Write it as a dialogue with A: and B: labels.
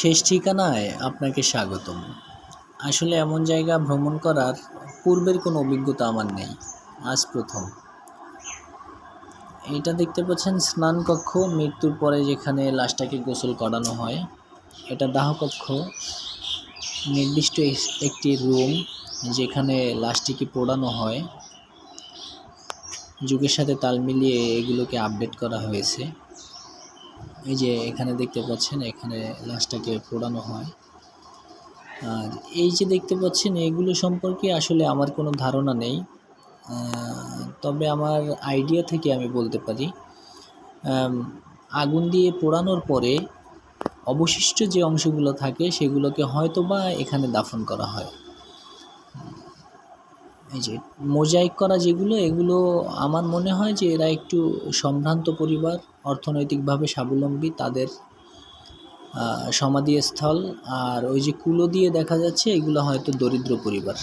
A: শেষ ঠিকানায় আপনাকে স্বাগতম। আসলে এমন জায়গা ভ্রমণ করার পূর্বের কোনো অভিজ্ঞতা আমার নেই, আজ প্রথম। এটা দেখতে পাচ্ছেন স্নানকক্ষ, মৃত্যুর পরে যেখানে লাশটাকে গোসল করানো হয়। এটা দাহকক্ষ, নির্দিষ্ট একটি রুম যেখানে লাশটিকে পোড়ানো হয়। যুগের সাথে তাল মিলিয়ে এগুলোকে আপডেট করা হয়েছে। এই যে এখানে দেখতে পাচ্ছেন, এখানে লাশটাকে পোড়ানো হয়। আর এই যে দেখতে পাচ্ছেন, এগুলো সম্পর্কে আসলে আমার কোনো ধারণা নেই, তবে আমার আইডিয়া থেকে আমি বলতে পারি আগুন দিয়ে পোড়ানোর পরে অবশিষ্ট যে অংশগুলো থাকে সেগুলোকে হয়তো বা এখানে দাফন করা হয়। এই যে মোজাইক করা যেগুলো, এগুলো আমার মনে হয় যে এরা একটু সম্ভ্রান্ত পরিবার, অর্থনৈতিকভাবে স্বাবলম্বী, তাদের সমাধিস্থল। আর ওই যে কুলো দিয়ে দেখা যাচ্ছে, এগুলো হয়তো দরিদ্র পরিবার।